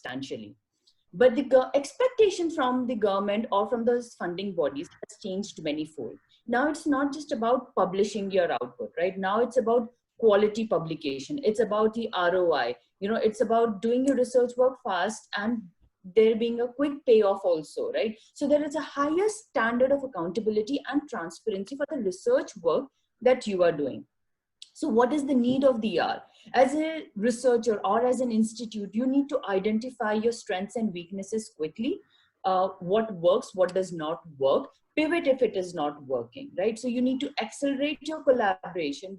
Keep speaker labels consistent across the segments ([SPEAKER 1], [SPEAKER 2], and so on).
[SPEAKER 1] substantially. But the expectation from the government or from those funding bodies has changed manyfold. Now it's not just about publishing your output, right? Now it's about quality publication. It's about the ROI. It's about doing your research work fast and there being a quick payoff also, right? So there is a higher standard of accountability and transparency for the research work that you are doing. So what is the need of the hour? As a researcher or as an institute, you need to identify your strengths and weaknesses quickly. What works, what does not work, pivot if it is not working, right? So you need to accelerate your collaboration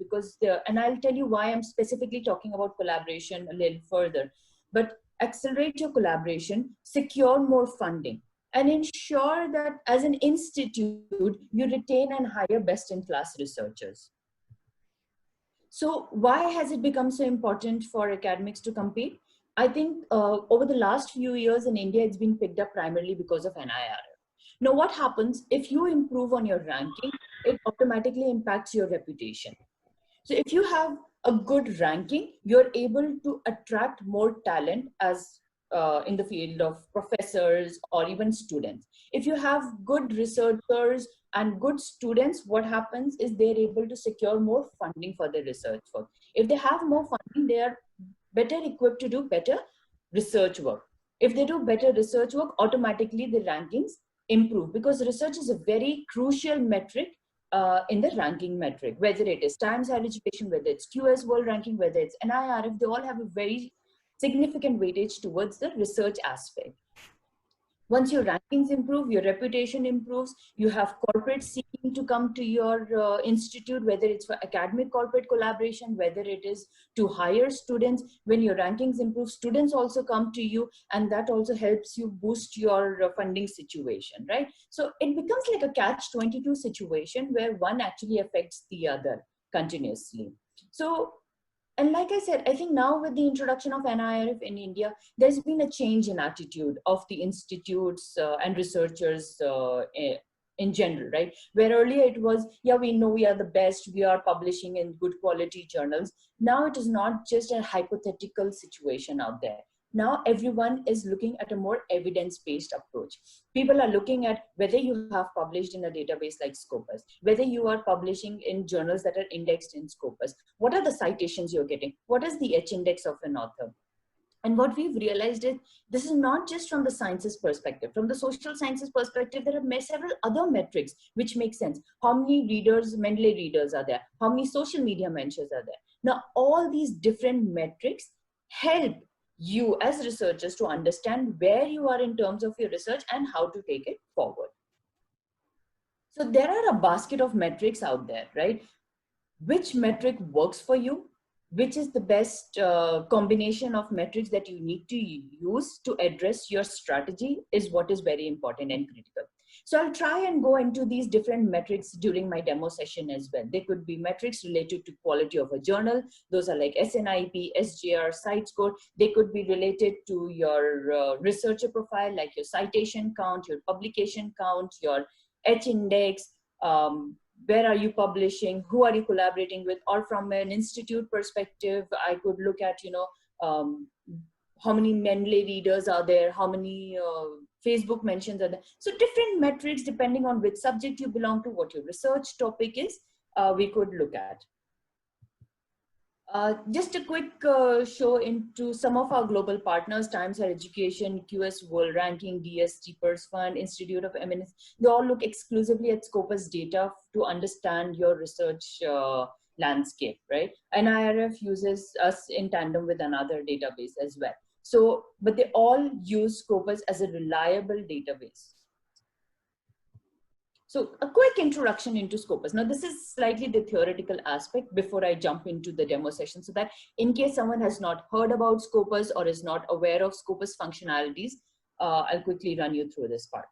[SPEAKER 1] and I'll tell you why I'm specifically talking about collaboration a little further, but accelerate your collaboration, secure more funding, and ensure that as an institute, you retain and hire best-in-class researchers. So why has it become so important for academics to compete? I think over the last few years in India, it's been picked up primarily because of NIRF. Now, what happens if you improve on your ranking, it automatically impacts your reputation. So if you have a good ranking, you're able to attract more talent as in the field of professors or even students. If you have good researchers and good students, what happens is they're able to secure more funding for their research work. If they have more funding, they are better equipped to do better research work. If they do better research work, automatically the rankings improve, because research is a very crucial metric in the ranking metric, whether it is Times Higher Education, whether it's QS World Ranking, whether it's NIRF, they all have a very significant weightage towards the research aspect. Once your rankings improve, your reputation improves, you have corporates seeking to come to your institute, whether it's for academic corporate collaboration, whether it is to hire students. When your rankings improve, students also come to you, and that also helps you boost your funding situation, right? So it becomes like a catch-22 situation where one actually affects the other continuously. So, and like I said, I think now with the introduction of NIRF in India, there's been a change in attitude of the institutes and researchers in general, right? Where earlier it was, yeah, we know we are the best, we are publishing in good quality journals. Now it is not just a hypothetical situation out there. Now everyone is looking at a more evidence-based approach. People are looking at whether you have published in a database like Scopus, whether you are publishing in journals that are indexed in Scopus. What are the citations you're getting? What is the H-index of an author? And what we've realized is this is not just from the sciences perspective. From the social sciences perspective, there are several other metrics which make sense. How many readers, Mendeley readers are there? How many social media mentions are there? Now, all these different metrics help you as researchers to understand where you are in terms of your research and how to take it forward. So there are a basket of metrics out there, right? Which metric works for you? Which is the best combination of metrics that you need to use to address your strategy is what is very important and critical. So I'll try and go into these different metrics during my demo session as well. They could be metrics related to quality of a journal. Those are like SNIP, SJR, CiteScore. They could be related to your researcher profile, like your citation count, your publication count, your H-index, where are you publishing, who are you collaborating with, or from an institute perspective, I could look at, how many Mendeley readers are there, how many Facebook mentions are there. So different metrics depending on which subject you belong to, what your research topic is, we could look at. Just a quick show into some of our global partners: Times Higher Education, QS World Ranking, DST, Peirce Fund, Institute of Eminence. They all look exclusively at Scopus data to understand your research landscape, right? NIRF uses us in tandem with another database as well. So, but they all use Scopus as a reliable database. So a quick introduction into Scopus. Now this is slightly the theoretical aspect before I jump into the demo session, so that in case someone has not heard about Scopus or is not aware of Scopus functionalities, I'll quickly run you through this part.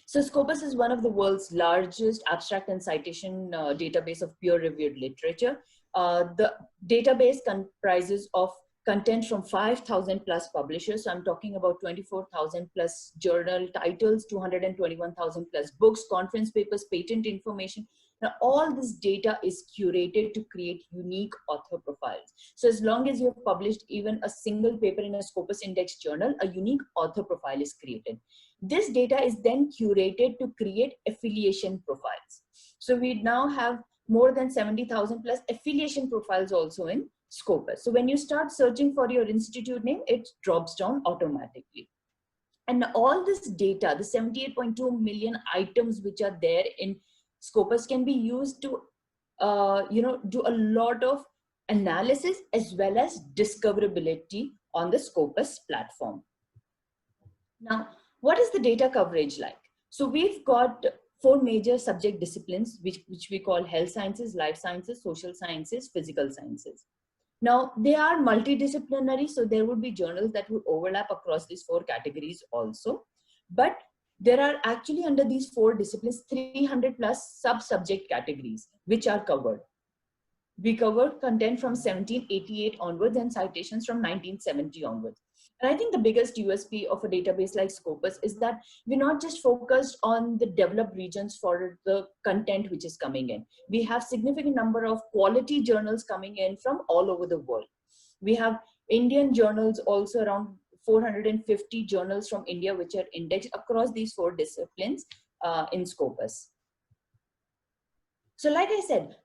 [SPEAKER 1] So Scopus is one of the world's largest abstract and citation database of peer-reviewed literature. The database comprises of content from 5,000 plus publishers. So I'm talking about 24,000 plus journal titles, 221,000 plus books, conference papers, patent information. Now, all this data is curated to create unique author profiles. So as long as you have published even a single paper in a Scopus Index journal, a unique author profile is created. This data is then curated to create affiliation profiles. So we now have more than 70,000 plus affiliation profiles also in Scopus. So when you start searching for your institute name, it drops down automatically. And all this data, the 78.2 million items which are there in Scopus, can be used to do a lot of analysis as well as discoverability on the Scopus platform. Now, what is the data coverage like? So we've got 4 major subject disciplines, which we call health sciences, life sciences, social sciences, physical sciences. Now, they are multidisciplinary, so there would be journals that would overlap across these 4 categories also. But there are actually, under these 4 disciplines, 300 plus sub-subject categories, which are covered. We covered content from 1788 onwards and citations from 1970 onwards. And I think the biggest USP of a database like Scopus is that we're not just focused on the developed regions for the content which is coming in. We have significant number of quality journals coming in from all over the world. We have Indian journals also, around 450 journals from India which are indexed across these 4 disciplines in Scopus. So like I said,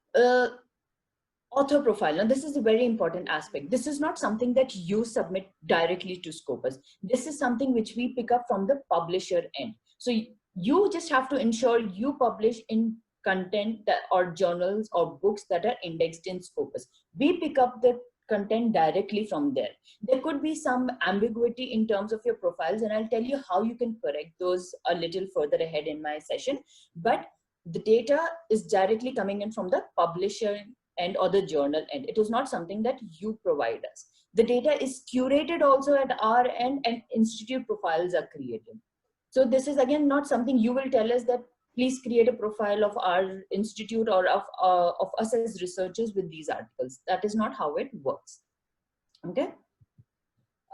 [SPEAKER 1] author profile. Now, this is a very important aspect. This is not something that you submit directly to Scopus. This is something which we pick up from the publisher end. So you just have to ensure you publish in content that, or journals or books that are indexed in Scopus. We pick up the content directly from there. There could be some ambiguity in terms of your profiles, and I'll tell you how you can correct those a little further ahead in my session. But the data is directly coming in from the publisher end or the journal end. It is not something that you provide us. The data is curated also at our end, and institute profiles are created. So this is again not something you will tell us that please create a profile of our institute or of us as researchers with these articles. That is not how it works. Okay.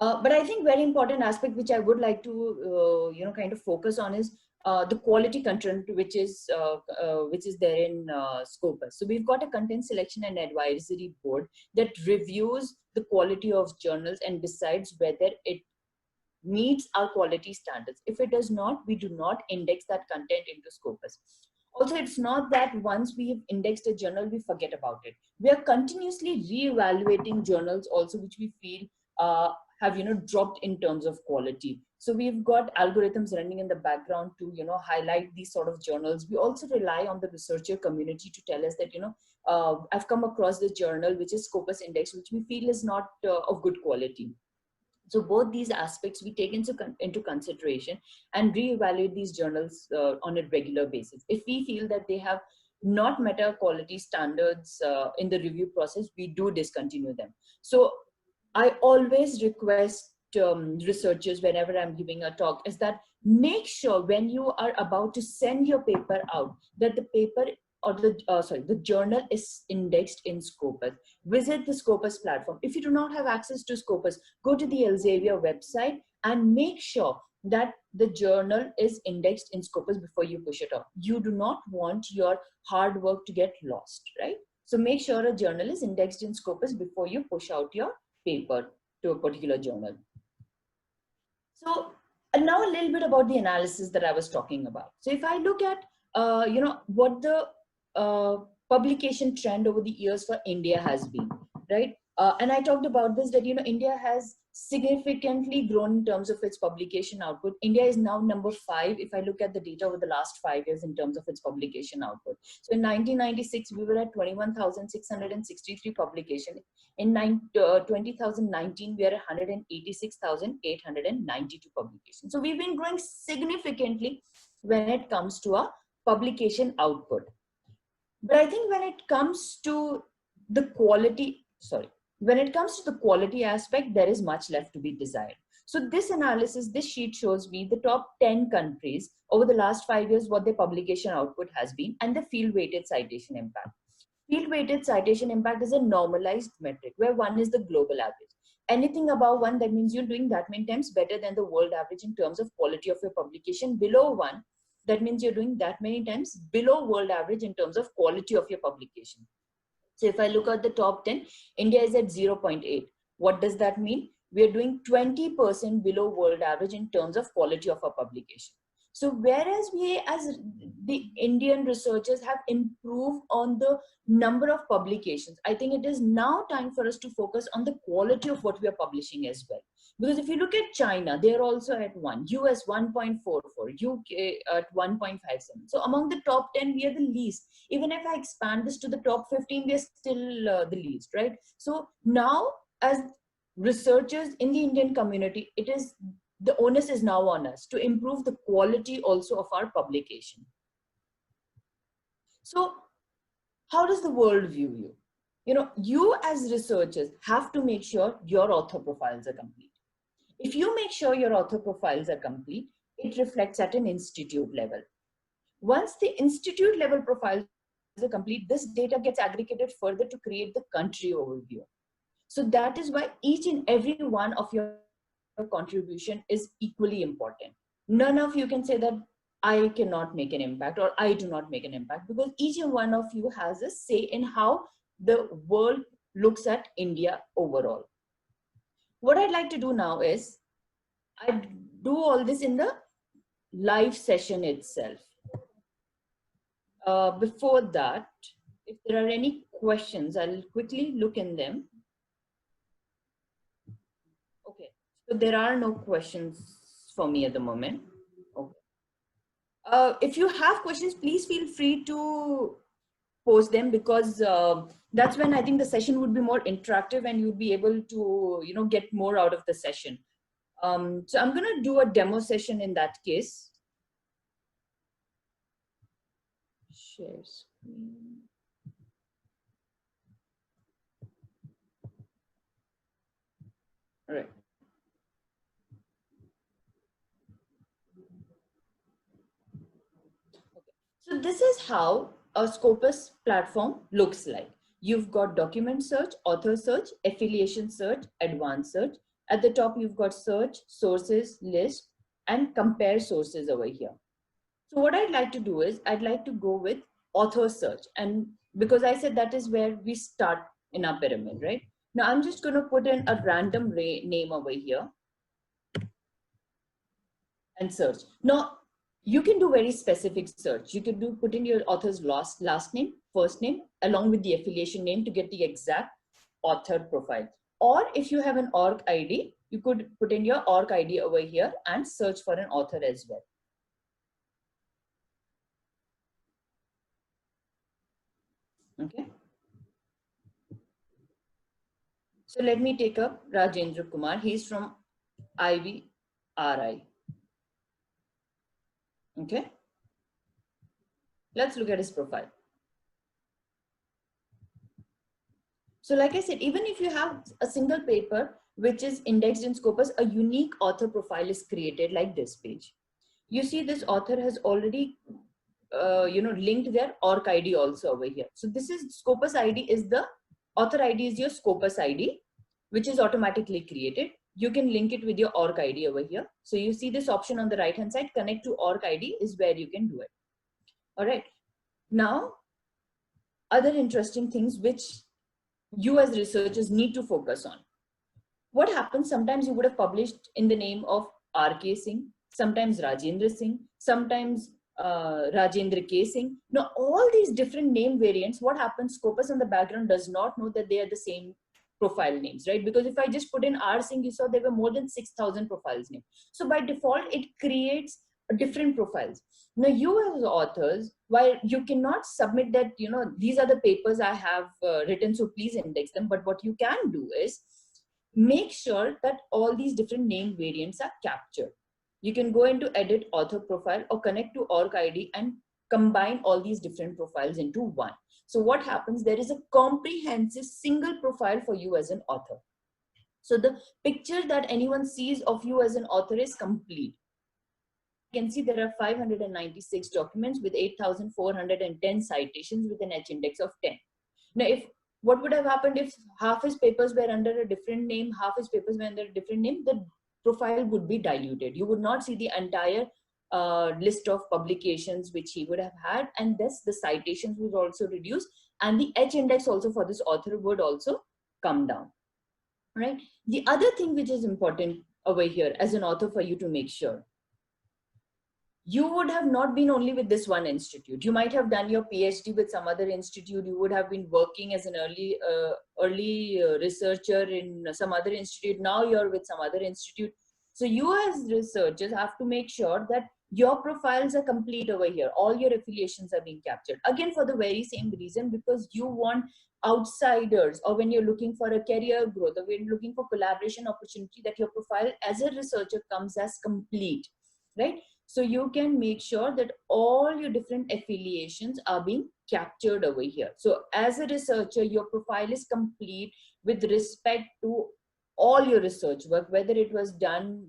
[SPEAKER 1] But I think very important aspect which I would like to kind of focus on is the quality content which is there in Scopus. So we've got a content selection and advisory board that reviews the quality of journals and decides whether it meets our quality standards. If it does not, we do not index that content into Scopus. Also, it's not that once we have indexed a journal, we forget about it. We are continuously re-evaluating journals also, which we feel have dropped in terms of quality. So we've got algorithms running in the background to highlight these sort of journals. We also rely on the researcher community to tell us that I've come across this journal which is Scopus Index, which we feel is not of good quality. So both these aspects we take into consideration and reevaluate these journals on a regular basis. If we feel that they have not met our quality standards in the review process, we do discontinue them. So I always request researchers whenever I'm giving a talk is that make sure when you are about to send your paper out that the paper or the journal is indexed in Scopus. Visit the Scopus platform. If you do not have access to Scopus, go to the Elsevier website and make sure that the journal is indexed in Scopus before you push it off. You do not want your hard work to get lost, right? So make sure a journal is indexed in Scopus before you push out your paper to a particular journal. So now a little bit about the analysis that I was talking about. So if I look at what the publication trend over the years for India has been, right? And I talked about this, that India has significantly grown in terms of its publication output. India is now number 5 if I look at the data over the last 5 years in terms of its publication output. So in 1996 we were at 21,663 publications. In 2019 we are at 186,892 publications. So we've been growing significantly when it comes to our publication output. But I think when it comes to the quality aspect, there is much left to be desired. So this analysis, this sheet shows me the top 10 countries over the last 5 years, what their publication output has been, and the field-weighted citation impact. Field-weighted citation impact is a normalized metric where 1 is the global average. Anything above 1, that means you're doing that many times better than the world average in terms of quality of your publication. Below 1, that means you're doing that many times below world average in terms of quality of your publication. So if I look at the top 10, India is at 0.8. What does that mean? We are doing 20% below world average in terms of quality of our publication. So whereas we as the Indian researchers have improved on the number of publications, I think it is now time for us to focus on the quality of what we are publishing as well. Because if you look at China, they are also at 1, US 1.44, UK at 1.57. So among the top 10, we are the least. Even if I expand this to the top 15, we are still the least, right? So now as researchers in the Indian community, it is the onus is now on us to improve the quality also of our publication. So how does the world view you? You know, you as researchers have to make sure your author profiles are complete. If you make sure your author profiles are complete, it reflects at an institute level. Once the institute level profiles are complete, this data gets aggregated further to create the country overview. So that is why each and every one of your contribution is equally important. None of you can say that I cannot make an impact or I do not make an impact, because each and one of you has a say in how the world looks at India overall. What I'd like to do now is I do all this in the live session itself. Before that, if there are any questions, I'll quickly look in them. Okay, so there are no questions for me at the moment. Okay. If you have questions, please feel free to post them, because that's when I think the session would be more interactive and you'll be able to, you know, get more out of the session. So I'm going to do a demo session in that case. Share screen. All right. So this is how a Scopus platform looks like. You've got document search, author search, affiliation search, advanced search. At the top, you've got search, sources, list, and compare sources over here. So what I'd like to do is I'd like to go with author search. And because I said that is where we start in our pyramid, right? Now I'm just going to put in a random name over here and search. Now, you can do very specific search. You could put in your author's last name, first name, along with the affiliation name to get the exact author profile. Or if you have an org ID, you could put in your org ID over here and search for an author as well. Okay. So let me take up Rajendra Kumar. He's from IVRI. Okay. Let's look at his profile. So like I said, even if you have a single paper which is indexed in Scopus, a unique author profile is created like this page. You see this author has already linked their org ID also over here. So this is Scopus ID is the author ID is your Scopus ID, which is automatically created. You can link it with your org ID over here. So you see this option on the right hand side, connect to org ID is where you can do it. All right. Now, other interesting things which you as researchers need to focus on. What happens, sometimes you would have published in the name of R.K. Singh, sometimes Rajendra Singh, sometimes Rajendra K. Singh. Now, all these different name variants, what happens, Scopus in the background does not know that they are the same profile names, right? Because if I just put in R. Singh, you saw there were more than 6,000 profiles named. So by default, it creates different profiles. Now, you as authors, while you cannot submit that, you know, these are the papers I have written, so please index them. But what you can do is make sure that all these different name variants are captured. You can go into edit author profile or connect to org ID and combine all these different profiles into one. So what happens, there is a comprehensive single profile for you as an author. So the picture that anyone sees of you as an author is complete. You can see there are 596 documents with 8,410 citations with an H index of 10. Now, what would have happened if half his papers were under a different name, half his papers were under a different name, the profile would be diluted. You would not see the entire list of publications which he would have had, and thus the citations would also reduce, and the H index also for this author would also come down, right? The other thing which is important over here as an author for you to make sure, you would have not been only with this one institute. You might have done your PhD with some other institute. You would have been working as an early researcher in some other institute. Now you're with some other institute. So you as researchers have to make sure that your profiles are complete over here. All your affiliations are being captured. Again, for the very same reason, because you want outsiders, or when you're looking for a career growth, or when you're looking for collaboration opportunity, that your profile as a researcher comes as complete, right? So you can make sure that all your different affiliations are being captured over here. So as a researcher, your profile is complete with respect to all your research work, whether it was done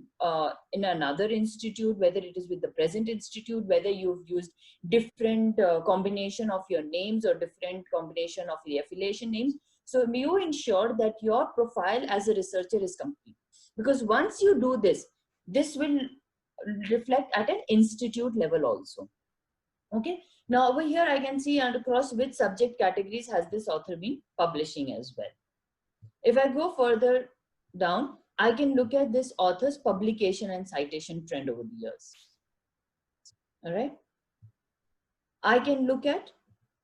[SPEAKER 1] in another institute, whether it is with the present institute, whether you've used different combination of your names or different combination of the affiliation names. So you ensure that your profile as a researcher is complete. Because once you do this, this will reflect at an institute level also. Okay, now over here I can see and across which subject categories has this author been publishing as well. If I go further down, I can look at this author's publication and citation trend over the years. All right, I can look at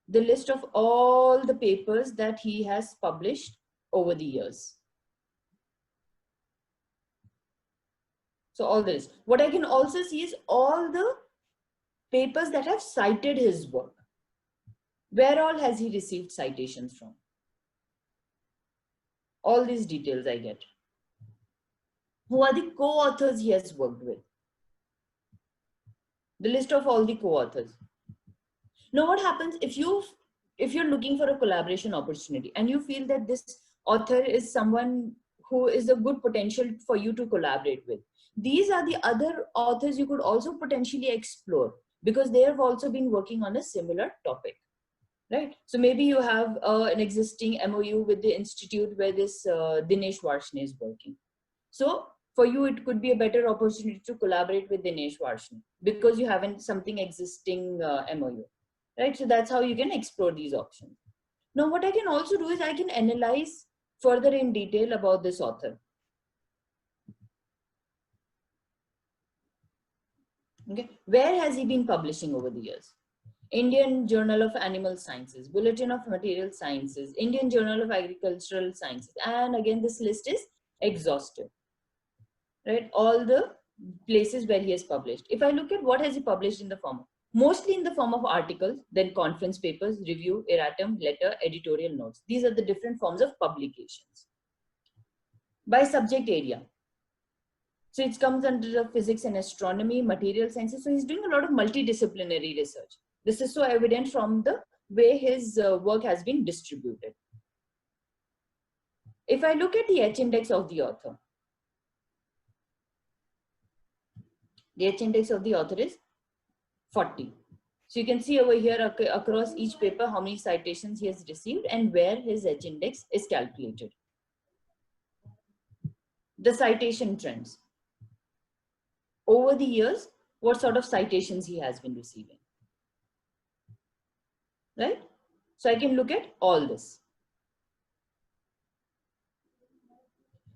[SPEAKER 1] the list of all the papers that he has published over the years. So all this. What I can also see is all the papers that have cited his work. Where all has he received citations from? All these details I get. Who are the co-authors he has worked with? The list of all the co-authors. Now what happens if you're looking for a collaboration opportunity and you feel that this author is someone who is a good potential for you to collaborate with? These are the other authors you could also potentially explore, because they have also been working on a similar topic, right? So maybe you have an existing MOU with the institute where this Dinesh Varshney is working. So for you, it could be a better opportunity to collaborate with Dinesh Varshney because you haven't something existing MOU, right? So that's how you can explore these options. Now, what I can also do is I can analyze further in detail about this author. Okay, where has he been publishing over the years? Indian Journal of Animal Sciences, Bulletin of Material Sciences, Indian Journal of Agricultural Sciences, and again this list is exhaustive, right? All the places where he has published. If I look at what has he published in the form of, mostly in the form of articles, then conference papers, review, erratum, letter, editorial notes. These are the different forms of publications. By subject area, so it comes under the physics and astronomy, material sciences. So he's doing a lot of multidisciplinary research. This is so evident from the way his work has been distributed. If I look at the H index of the author, the H index of the author is 40. So you can see over here across each paper how many citations he has received and where his H index is calculated. The citation trends. Over the years, what sort of citations he has been receiving, right? So I can look at all this.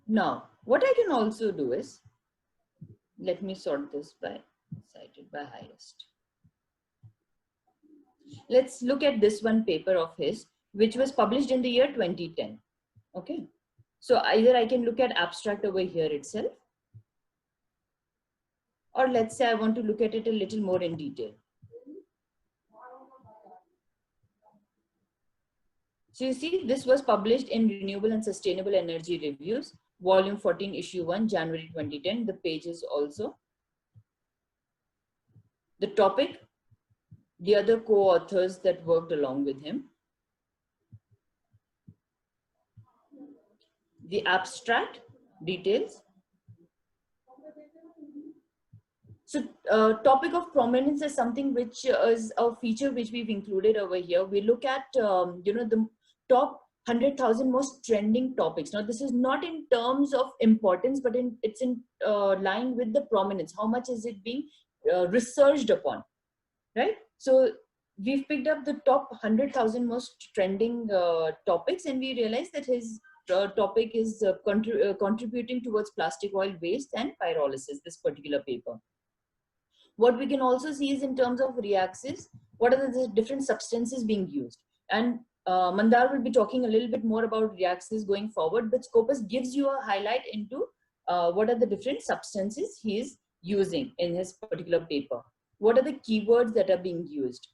[SPEAKER 1] Now, what I can also do is, let me sort this by cited by highest. Let's look at this one paper of his, which was published in the year 2010. Okay. So either I can look at abstract over here itself, or let's say I want to look at it a little more in detail. So you see, this was published in Renewable and Sustainable Energy Reviews, Volume 14, Issue 1, January 2010. The pages also. The topic, the other co-authors that worked along with him. The abstract, details. So topic of prominence is something which is a feature which we've included over here. We look at, the top 100,000 most trending topics. Now, this is not in terms of importance, but it's in line with the prominence. How much is it being researched upon, right? So we've picked up the top 100,000 most trending topics, and we realized that his topic is contributing towards plastic oil waste and pyrolysis, this particular paper. What we can also see is in terms of reaxis, what are the different substances being used. And Mandar will be talking a little bit more about reaxis going forward, but Scopus gives you a highlight into what are the different substances he is using in his particular paper. What are the keywords that are being used?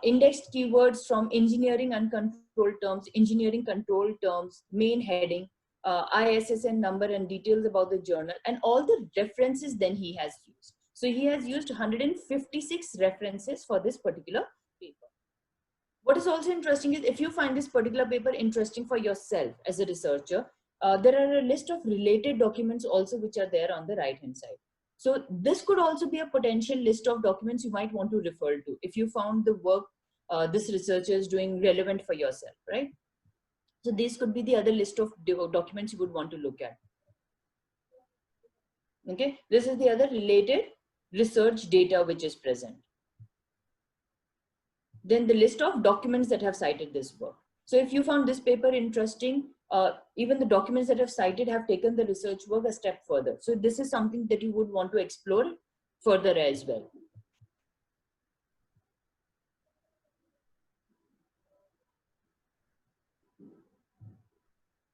[SPEAKER 1] Indexed keywords from engineering uncontrolled terms, engineering controlled terms, main heading, ISSN number and details about the journal, and all the references then he has used. So he has used 156 references for this particular paper. What is also interesting is if you find this particular paper interesting for yourself as a researcher, there are a list of related documents also which are there on the right hand side. So this could also be a potential list of documents you might want to refer to if you found the work this researcher is doing relevant for yourself, right? So this could be the other list of documents you would want to look at. Okay, this is the other related research data which is present. Then the list of documents that have cited this work. So if you found this paper interesting, even the documents that have cited have taken the research work a step further. So this is something that you would want to explore further as well.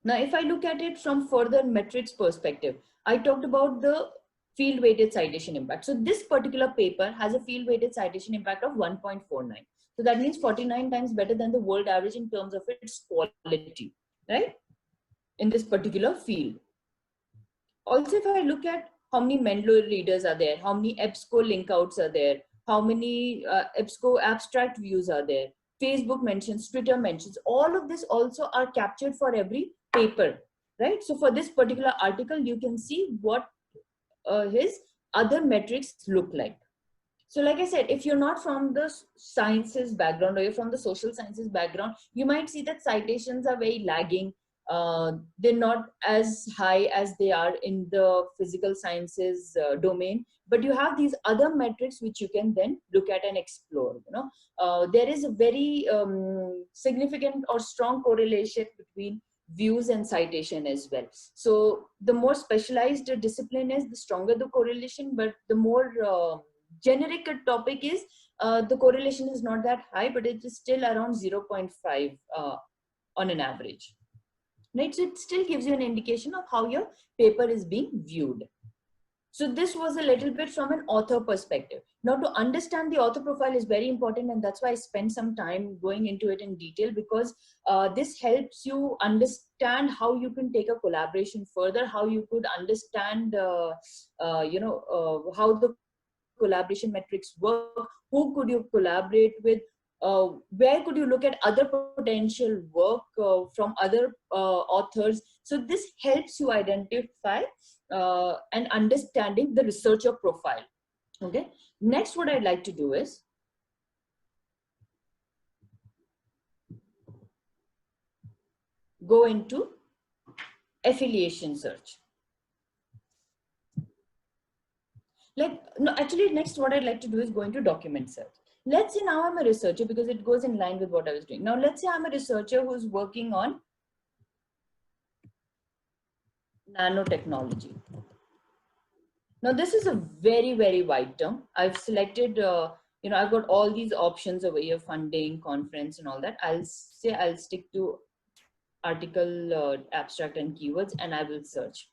[SPEAKER 1] Now, if I look at it from further metrics perspective, I talked about the field weighted citation impact. So this particular paper has a field weighted citation impact of 1.49. So that means 49 times better than the world average in terms of its quality, right? In this particular field. Also, if I look at how many Menlo readers are there, how many EBSCO link outs are there, how many EBSCO abstract views are there, Facebook mentions, Twitter mentions, all of this also are captured for every paper, right? So for this particular article, you can see what his other metrics look like. So like I said, if you're not from the sciences background or you're from the social sciences background, you might see that citations are very lagging. They're not as high as they are in the physical sciences domain, but you have these other metrics which you can then look at and explore. You know, there is a very significant or strong correlation between views and citation as well. So the more specialized a discipline is, the stronger the correlation, but the more generic a topic is, the correlation is not that high, but it is still around 0.5 on an average. Right? So it still gives you an indication of how your paper is being viewed. So this was a little bit from an author perspective. Now to understand the author profile is very important, and that's why I spent some time going into it in detail, because this helps you understand how you can take a collaboration further, how you could understand, how the collaboration metrics work, who could you collaborate with, where could you look at other potential work from other authors. So this helps you identify and understanding the researcher profile. Okay, next what I'd like to do is go into affiliation search. Actually next what I'd like to do is go into document search. Let's say now I'm a researcher, because it goes in line with what I was doing. Now let's say I'm a researcher who's working on nanotechnology. Now this is a very, very wide term. I've selected, I've got all these options over here, funding, conference and all that. I'll say I'll stick to article, abstract and keywords, and I will search.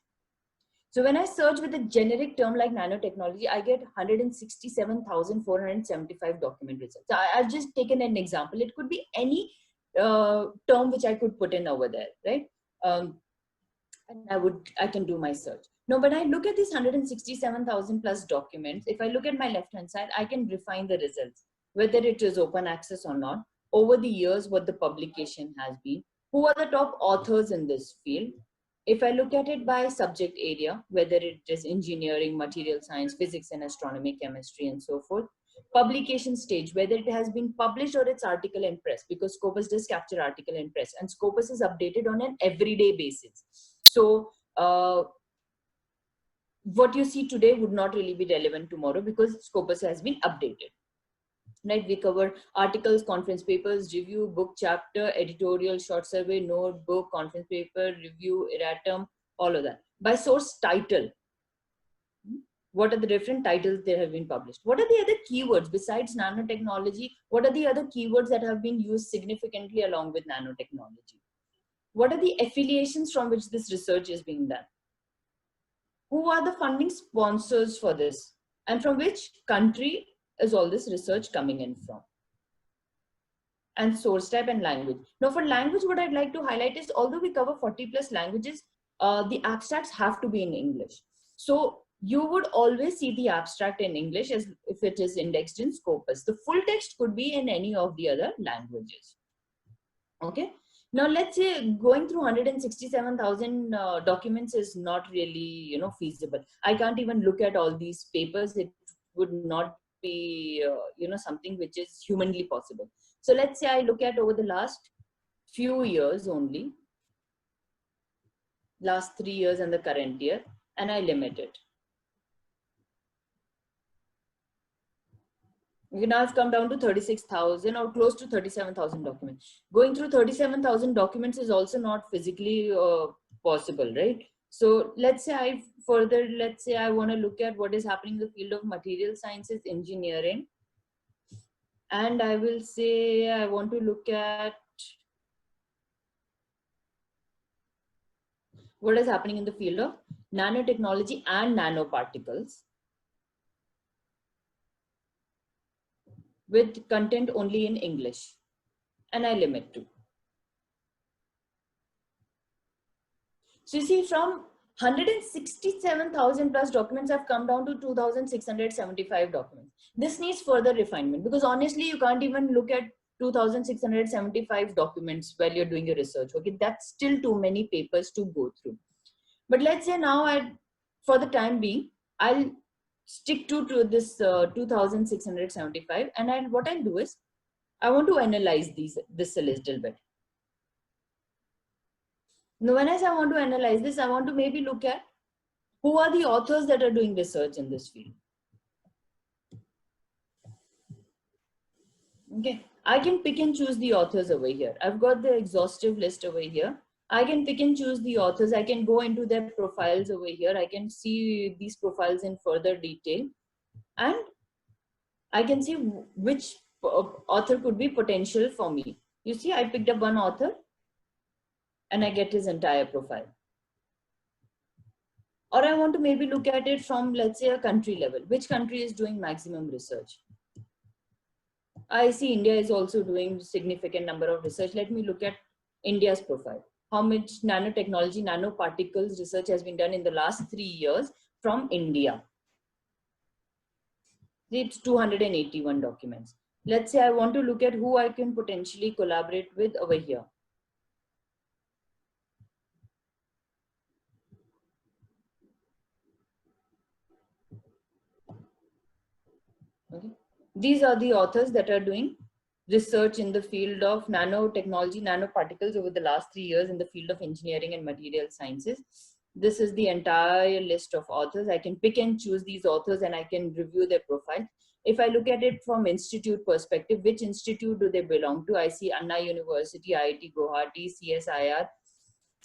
[SPEAKER 1] So when I search with a generic term like nanotechnology, I get 167,475 document results. So I've just taken an example. It could be any term which I could put in over there, right? And I can do my search. Now, when I look at these 167,000 plus documents, if I look at my left-hand side, I can refine the results, whether it is open access or not, over the years, what the publication has been, who are the top authors in this field. If I look at it by subject area, whether it is engineering, material science, physics and astronomy, chemistry, and so forth. Publication stage, whether it has been published or it's article in press, because Scopus does capture article in press, and Scopus is updated on an everyday basis. So what you see today would not really be relevant tomorrow because Scopus has been updated. Right, we cover articles, conference papers, review, book chapter, editorial, short survey, notebook, conference paper, review, erratum, all of that. By source title, what are the different titles that have been published? What are the other keywords besides nanotechnology? What are the other keywords that have been used significantly along with nanotechnology? What are the affiliations from which this research is being done? Who are the funding sponsors for this? And from which country is all this research coming in from? And source type and language. Now for language, what I'd like to highlight is, although we cover 40 plus languages, the abstracts have to be in English. So you would always see the abstract in English as if it is indexed in Scopus. The full text could be in any of the other languages. Okay. Now let's say going through 167,000 documents is not really, feasible. I can't even look at all these papers. It would not be, something which is humanly possible. So let's say I look at over the last few years only, last 3 years and the current year, and I limit it. Now I've come down to 36,000 or close to 37,000 documents. Going through 37,000 documents is also not physically possible, right? So let's say I want to look at what is happening in the field of material sciences, engineering. And I will say I want to look at what is happening in the field of nanotechnology and nanoparticles, with content only in English, and I limit to. So you see, from 167,000 plus documents have come down to 2,675 documents. This needs further refinement because honestly, you can't even look at 2,675 documents while you're doing your research. Okay, that's still too many papers to go through. But let's say now, for the time being, I'll stick to this 2,675, and what I'll do is I want to analyze this a little bit. Now, when I say I want to analyze this, I want to maybe look at who are the authors that are doing research in this field. Okay, I can pick and choose the authors over here. I've got the exhaustive list over here. I can pick and choose the authors. I can go into their profiles over here. I can see these profiles in further detail. And I can see which author could be potential for me. You see, I picked up one author and I get his entire profile. Or I want to maybe look at it from, let's say, a country level. Which country is doing maximum research? I see India is also doing significant number of research. Let me look at India's profile. How much nanotechnology, nanoparticles research has been done in the last 3 years from India. It's 281 documents. Let's say I want to look at who I can potentially collaborate with over here. Okay. These are the authors that are doing research in the field of nanotechnology, nanoparticles over the last 3 years in the field of engineering and material sciences. This is the entire list of authors. I can pick and choose these authors and I can review their profile. If I look at it from institute perspective, which institute do they belong to? I see Anna University, IIT Guwahati, CSIR,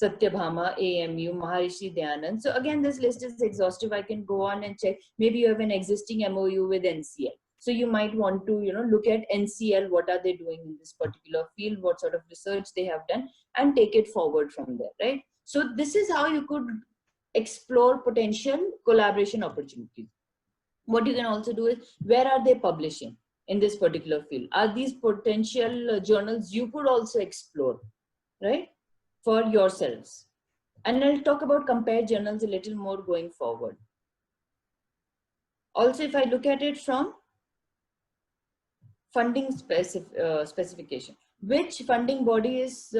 [SPEAKER 1] Satyabhama, AMU, Maharishi Dayanand. So again, this list is exhaustive. I can go on and check. Maybe you have an existing MOU with NCL. So you might want to, look at NCL, what are they doing in this particular field, what sort of research they have done, and take it forward from there, right? So this is how you could explore potential collaboration opportunities. What you can also do is, where are they publishing in this particular field? Are these potential journals you could also explore, right, for yourselves? And I'll talk about compare journals a little more going forward. Also, if I look at it from funding specification, which funding body is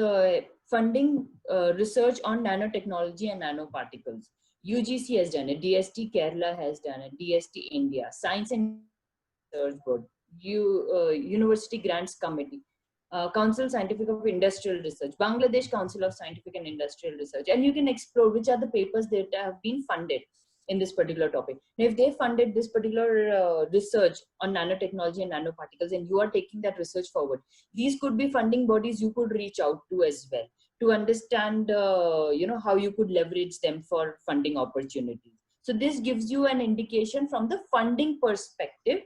[SPEAKER 1] funding research on nanotechnology and nanoparticles? UGC has done it, DST Kerala has done it, DST India, Science and Research Board, University Grants Committee, Council Scientific of Industrial Research, Bangladesh Council of Scientific and Industrial Research, and you can explore which are the papers that have been funded. in this particular topic. Now, if they funded this particular research on nanotechnology and nanoparticles, and you are taking that research forward, these could be funding bodies you could reach out to as well to understand, how you could leverage them for funding opportunities. So this gives you an indication from the funding perspective,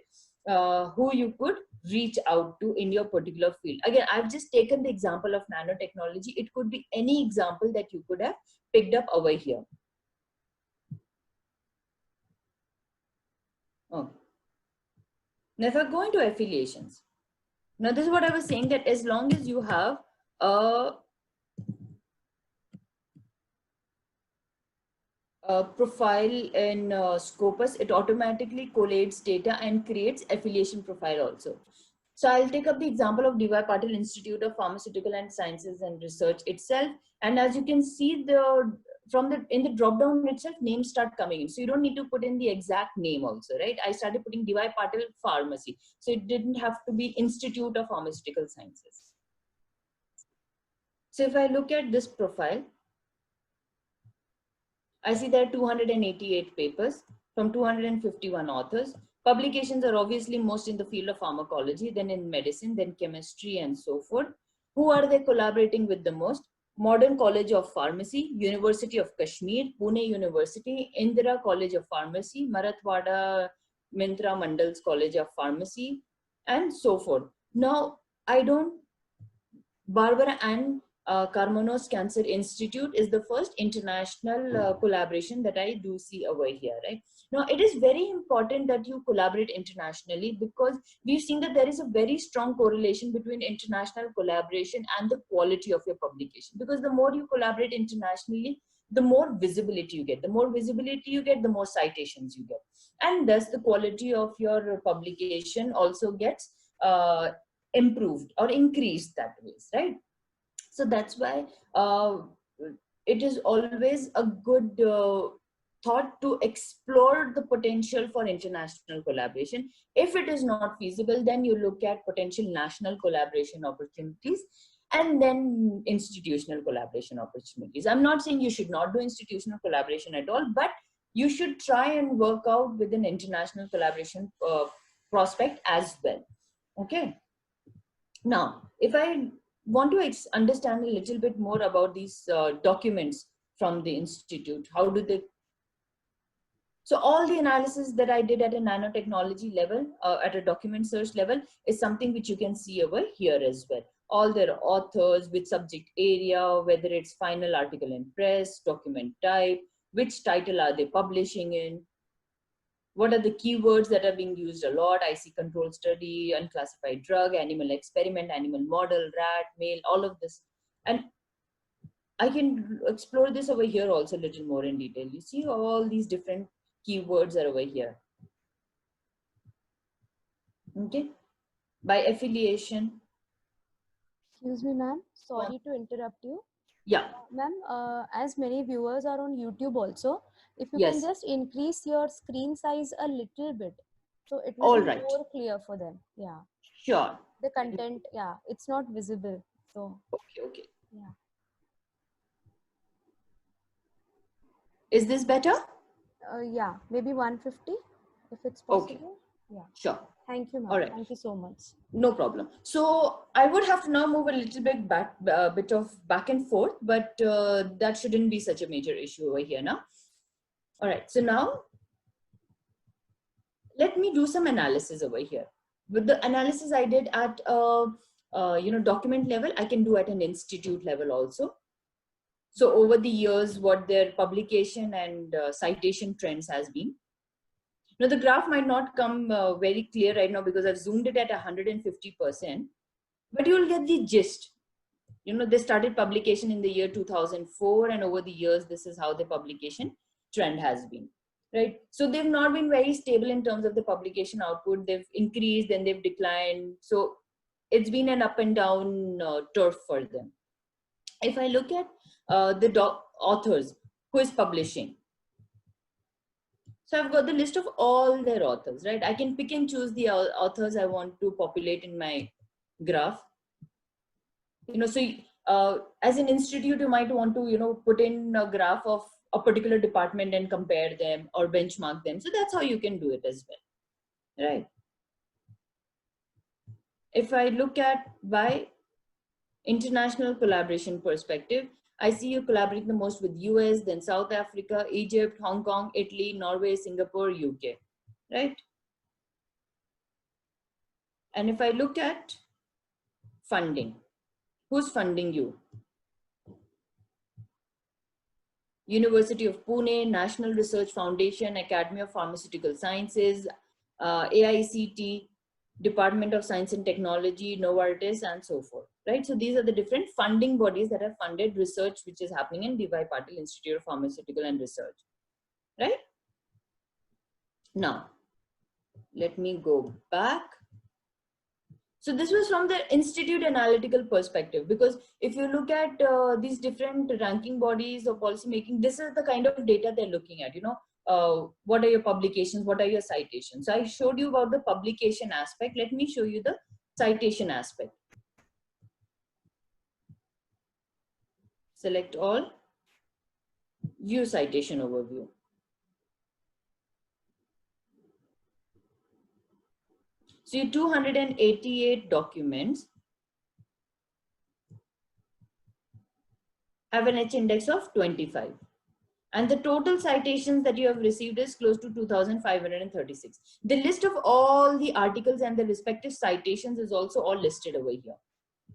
[SPEAKER 1] who you could reach out to in your particular field. Again, I've just taken the example of nanotechnology. It could be any example that you could have picked up over here. Okay. Now, if I go into affiliations, now this is what I was saying, that as long as you have a profile in Scopus, it automatically collates data and creates affiliation profile also. So I'll take up the example of D.Y. Patil Institute of Pharmaceutical and Sciences and Research itself. And as you can see, in the drop down itself, names start coming in. So you don't need to put in the exact name also, right? I started putting D.Y. Patil Pharmacy. So it didn't have to be Institute of Pharmaceutical Sciences. So if I look at this profile, I see there are 288 papers from 251 authors. Publications are obviously most in the field of pharmacology, then in medicine, then chemistry, and so forth. Who are they collaborating with the most? Modern College of Pharmacy, University of Kashmir, Pune University, Indira College of Pharmacy, Marathwada Mintra Mandal's College of Pharmacy, and so forth. Now, Barbara Ann Karmanos Cancer Institute is the first international collaboration that I do see over here, right? Now, it is very important that you collaborate internationally, because we've seen that there is a very strong correlation between international collaboration and the quality of your publication. Because the more you collaborate internationally, the more visibility you get. The more visibility you get, the more citations you get. And thus, the quality of your publication also gets improved or increased that way, right? So that's why it is always a good thought to explore the potential for international collaboration. If it is not feasible, then you look at potential national collaboration opportunities and then institutional collaboration opportunities. I'm not saying you should not do institutional collaboration at all, but you should try and work out with an international collaboration prospect as well. Okay. Now, if I want to understand a little bit more about these documents from the institute, how do they? So all the analysis that I did at a nanotechnology level, at a document search level, is something which you can see over here as well. All their authors, which subject area, whether it's final article in press, document type, which title are they publishing in, what are the keywords that are being used a lot? IC control study, unclassified drug, animal experiment, animal model, rat, male, all of this. And I can explore this over here also a little more in detail. You see all these different keywords are over here. Okay. By affiliation.
[SPEAKER 2] Excuse me, ma'am. Sorry to interrupt you.
[SPEAKER 1] Yeah.
[SPEAKER 2] Ma'am, as many viewers are on YouTube also, if you
[SPEAKER 1] Yes.
[SPEAKER 2] can just increase your screen size a little bit, so it will
[SPEAKER 1] All
[SPEAKER 2] be
[SPEAKER 1] right.
[SPEAKER 2] more clear for them. Yeah.
[SPEAKER 1] Sure.
[SPEAKER 2] The content, yeah, it's not visible. So.
[SPEAKER 1] Okay.
[SPEAKER 2] Yeah.
[SPEAKER 1] Is this better?
[SPEAKER 2] Yeah, maybe 150 if it's possible.
[SPEAKER 1] Okay.
[SPEAKER 2] Yeah.
[SPEAKER 1] Sure.
[SPEAKER 2] Thank you, ma'am.
[SPEAKER 1] All right.
[SPEAKER 2] Thank you so much.
[SPEAKER 1] No problem. So I would have to now move a little bit back, bit of back and forth, but that shouldn't be such a major issue over here now. All right. So now let me do some analysis over here. With the analysis I did at document level, I can do at an institute level also. So over the years, what their publication and citation trends has been. Now the graph might not come very clear right now because I've zoomed it at 150%, but you'll get the gist. They started publication in the year 2004, and over the years, this is how the publication trend has been, right? So they've not been very stable in terms of the publication output. They've increased, then they've declined. So it's been an up and down turf for them. If I look at the authors, who is publishing? So I've got the list of all their authors, right? I can pick and choose the authors I want to populate in my graph. So as an institute, you might want to, put in a graph of a particular department and compare them or benchmark them. So that's how you can do it as well, right? If I look at by international collaboration perspective, I see you collaborating the most with US, then South Africa, Egypt, Hong Kong, Italy, Norway, Singapore, UK, right? And if I look at funding, who's funding you? University of Pune, National Research Foundation, Academy of Pharmaceutical Sciences, AICT, Department of Science and Technology, Novartis, and so forth, right? So these are the different funding bodies that have funded research which is happening in D.Y. Patil Institute of Pharmaceutical and Research, right? Now, let me go back. So this was from the institute analytical perspective, because if you look at these different ranking bodies or policy making, this is the kind of data they're looking at, what are your publications, what are your citations. So I showed you about the publication aspect. Let me show you the citation aspect. Select all, view citation overview. So your 288 documents have an H index of 25. And the total citations that you have received is close to 2,536. The list of all the articles and the respective citations is also all listed over here.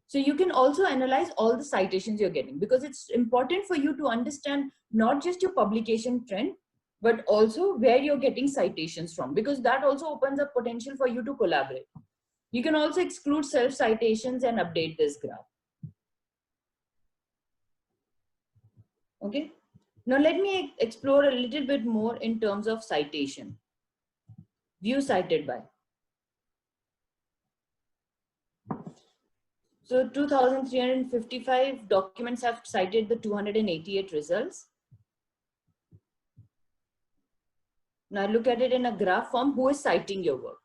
[SPEAKER 1] So you can also analyze all the citations you're getting, because it's important for you to understand not just your publication trend, but also where you're getting citations from, because that also opens up potential for you to collaborate. You can also exclude self-citations and update this graph. Okay. Now let me explore a little bit more in terms of citation. View cited by. So 2,355 documents have cited the 288 results. Now look at it in a graph form. Who is citing your work?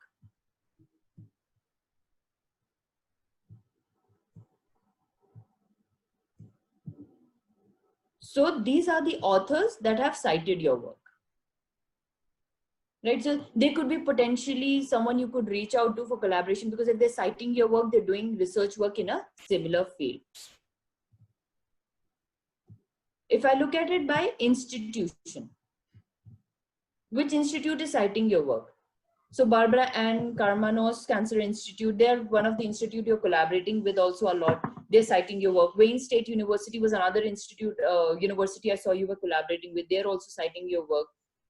[SPEAKER 1] So these are the authors that have cited your work, right? So they could be potentially someone you could reach out to for collaboration, because if they're citing your work, they're doing research work in a similar field. If I look at it by institution, which institute is citing your work? So Barbara Ann Karmanos Cancer Institute, they're one of the institute you're collaborating with also a lot. They're citing your work. Wayne State University was another institute, university I saw you were collaborating with. They're also citing your work.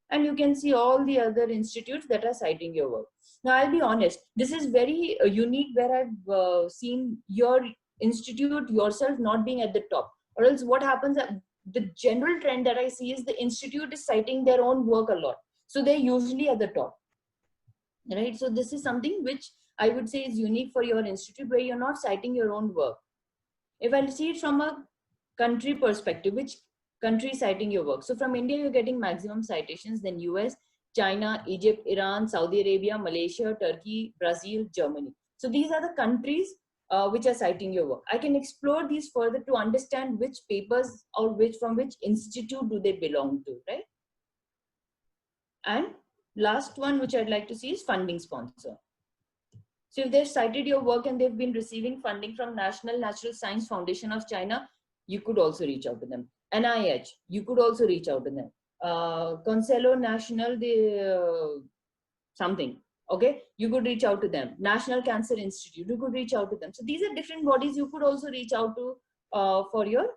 [SPEAKER 1] And you can see all the other institutes that are citing your work. Now, I'll be honest, this is very unique, where I've seen your institute yourself not being at the top. Or else what happens, the general trend that I see is the institute is citing their own work a lot. So they're usually at the top. Right, so this is something which I would say is unique for your institute, where you're not citing your own work. If I see it from a country perspective, which country is citing your work? So from India, you're getting maximum citations, then US, China, Egypt, Iran, Saudi Arabia, Malaysia, Turkey, Brazil, Germany. So these are the countries which are citing your work. I can explore these further to understand which papers or from which institute do they belong to, right? And last one, which I'd like to see, is funding sponsor. So if they've cited your work and they've been receiving funding from National Natural Science Foundation of China, you could also reach out to them. NIH, you could also reach out to them. Consejo Nacional de something, okay? You could reach out to them. National Cancer Institute, you could reach out to them. So these are different bodies you could also reach out to for your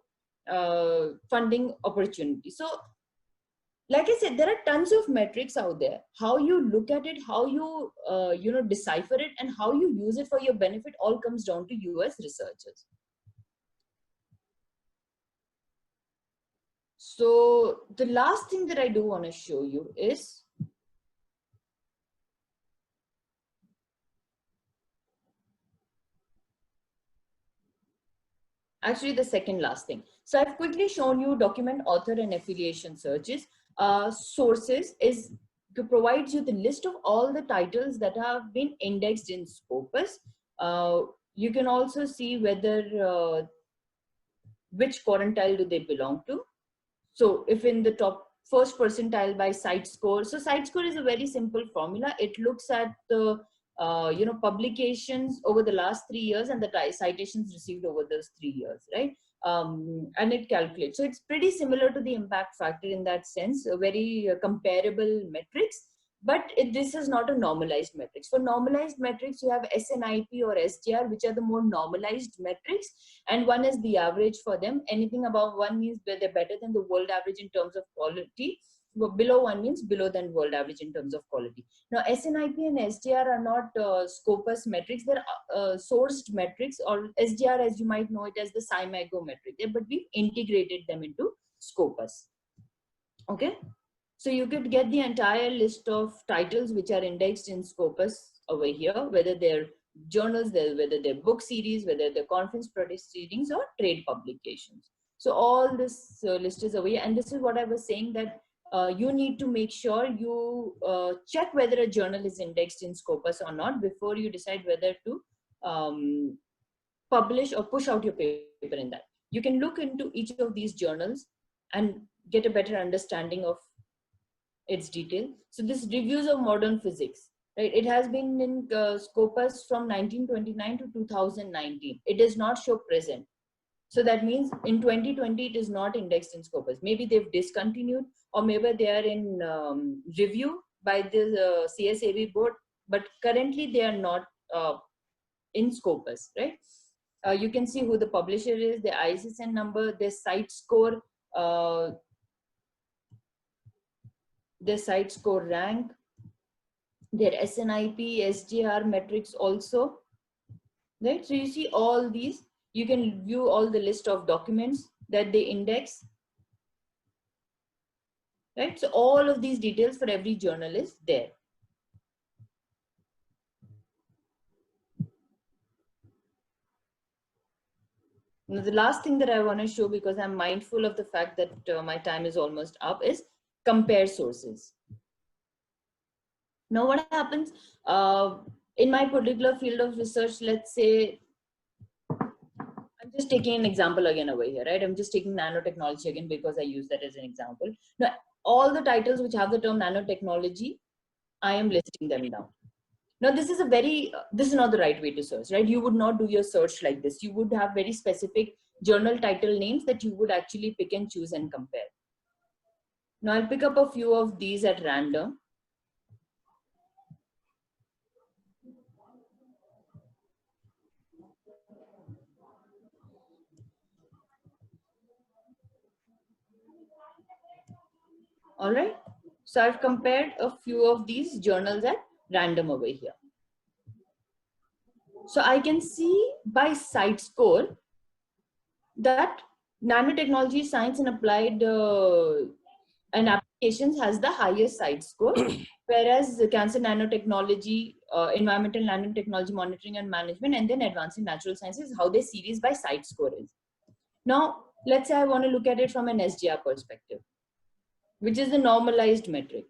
[SPEAKER 1] funding opportunity. So like I said, there are tons of metrics out there. How you look at it, how you decipher it, and how you use it for your benefit all comes down to you as researchers. So the last thing that I do want to show you is actually the second last thing. So I've quickly shown you document, author, and affiliation searches. Sources provides you the list of all the titles that have been indexed in Scopus. You can also see whether which quartile do they belong to. So if in the top first percentile by site score, so site score is a very simple formula. It looks at the publications over the last 3 years and the citations received over those 3 years, right? And it calculates. So it's pretty similar to the impact factor in that sense, a very comparable metrics. But this is not a normalized metrics. For normalized metrics, you have SNIP or SGR, which are the more normalized metrics, and one is the average for them. Anything above one means they're better than the world average in terms of quality. Below one means below than world average in terms of quality. Now, SNIP and SGR are not Scopus metrics. They're sourced metrics, or SGR, as you might know it as the SCImago metric. But we've integrated them into Scopus. Okay. So you could get the entire list of titles which are indexed in Scopus over here, whether they're journals, whether they're book series, whether they're conference proceedings or trade publications. So all this list is over here. And this is what I was saying, that you need to make sure you check whether a journal is indexed in Scopus or not before you decide whether to publish or push out your paper in that. You can look into each of these journals and get a better understanding of its detail. So this Reviews of Modern Physics, right? It has been in Scopus from 1929 to 2019. It does not show present. So that means in 2020, it is not indexed in Scopus. Maybe they've discontinued, or maybe they are in review by the CSAV board, but currently they are not in Scopus, right? You can see who the publisher is, the ISSN number, their site score, their site score rank, their SNIP, SGR metrics also, right? So you see all these. You can view all the list of documents that they index, right? So all of these details for every journal is there. Now, the last thing that I want to show, because I'm mindful of the fact that my time is almost up, is compare sources. Now, what happens in my particular field of research, let's say, I'm just taking an example again over here, right? I'm just taking nanotechnology again because I use that as an example. Now, all the titles which have the term nanotechnology, I am listing them down. Now, this is this is not the right way to search, right? You would not do your search like this. You would have very specific journal title names that you would actually pick and choose and compare. Now, I'll pick up a few of these at random. All right. So I've compared a few of these journals at random over here. So I can see by site score that nanotechnology, science and applied and applications has the highest site score, whereas the cancer nanotechnology, environmental nanotechnology monitoring and management, and then advancing natural sciences, how they series by site score is. Now, let's say I want to look at it from an SGR perspective, which is the normalized metric.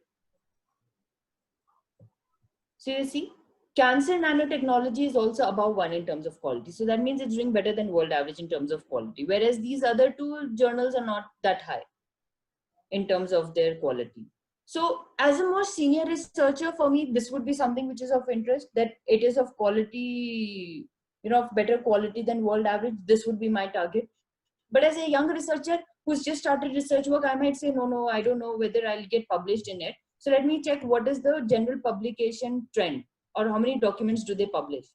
[SPEAKER 1] So you see, cancer nanotechnology is also above 1 in terms of quality. So that means it's doing better than world average in terms of quality, whereas these other two journals are not that high in terms of their quality. So as a more senior researcher, for me, this would be something which is of interest, that it is of quality, of better quality than world average. This would be my target. But as a young researcher who's just started research work, I might say, no, I don't know whether I'll get published in it. So let me check what is the general publication trend, or how many documents do they publish.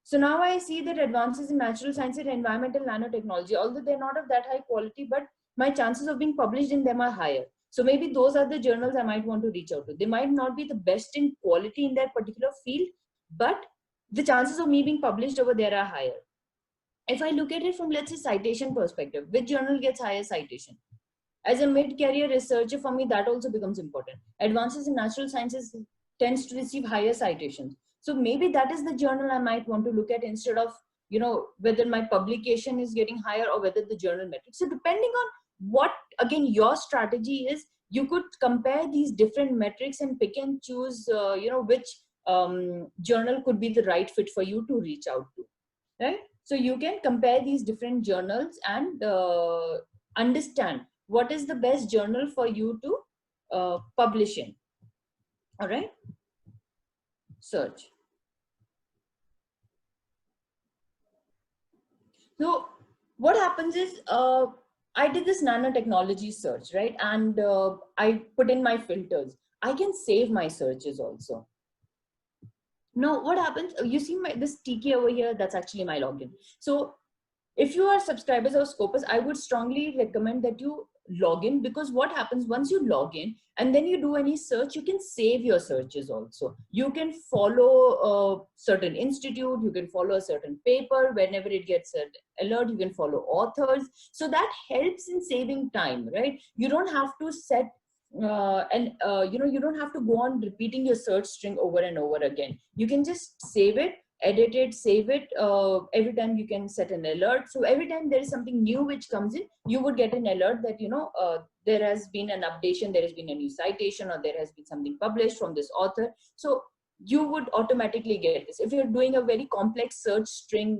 [SPEAKER 1] So now I see that advances in natural science and environmental nanotechnology, although they're not of that high quality, but my chances of being published in them are higher. So maybe those are the journals I might want to reach out to. They might not be the best in quality in their particular field, but the chances of me being published over there are higher. If I look at it from, let's say, citation perspective, which journal gets higher citation? As a mid-career researcher, for me, that also becomes important. Advances in natural sciences tends to receive higher citations. So maybe that is the journal I might want to look at, instead of, whether my publication is getting higher or whether the journal metrics. So depending on what, again, your strategy is, you could compare these different metrics and pick and choose, which journal could be the right fit for you to reach out to, right? So you can compare these different journals and understand what is the best journal for you to publish in. All right, search. So what happens is, I did this nanotechnology search, right? And I put in my filters. I can save my searches also. Now, what happens? You see this TK over here, that's actually my login. So if you are subscribers of Scopus, I would strongly recommend that you log in, because what happens once you log in and then you do any search, you can save your searches also. You can follow a certain institute, you can follow a certain paper. Whenever it gets an alert, you can follow authors. So that helps in saving time, right? You don't have to set you don't have to go on repeating your search string over and over again. You can just save it, edit it, save it. Every time you can set an alert. So every time there is something new which comes in, you would get an alert that, there has been an updation, there has been a new citation, or there has been something published from this author. So you would automatically get this. If you're doing a very complex search string,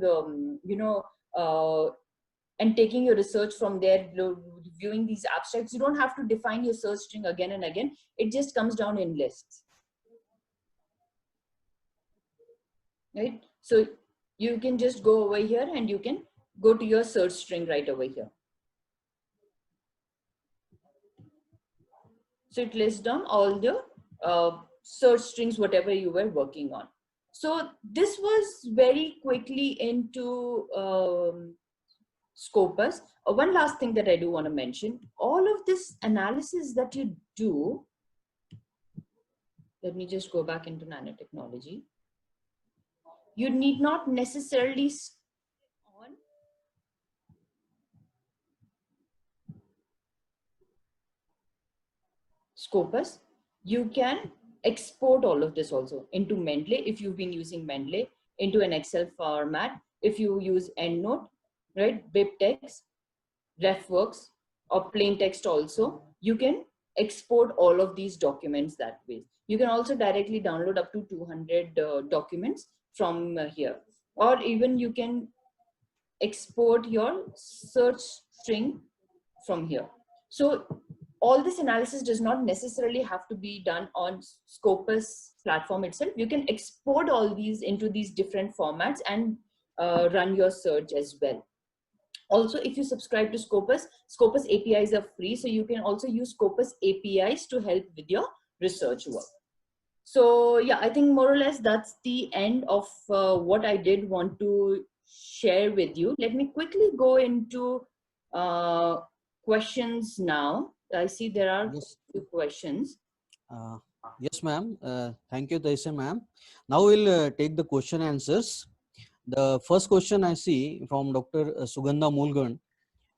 [SPEAKER 1] and taking your research from there, viewing these abstracts, you don't have to define your search string again and again. It just comes down in lists, right? So you can just go over here and you can go to your search string right over here. So it lists down all the search strings, whatever you were working on. So this was very quickly into Scopus. One last thing that I do want to mention, all of this analysis that you do, let me just go back into nanotechnology. You need not necessarily on Scopus. You can export all of this also into Mendeley if you've been using Mendeley, into an Excel format. If you use EndNote, right, BibTeX, RefWorks, or plain text also, you can export all of these documents that way. You can also directly download up to 200 documents from here, or even you can export your search string from here. So all this analysis does not necessarily have to be done on Scopus platform itself. You can export all these into these different formats and run your search as well. Also, if you subscribe to Scopus, Scopus APIs are free. So you can also use Scopus APIs to help with your research work. So yeah, I think more or less that's the end of what I did want to share with you. Let me quickly go into questions now. I see there are
[SPEAKER 3] Yes.
[SPEAKER 1] few questions.
[SPEAKER 3] Yes, ma'am. Thank you, Taisa, ma'am. Now we'll take the question answers. The first question I see from Dr. Sugandha Mulgan,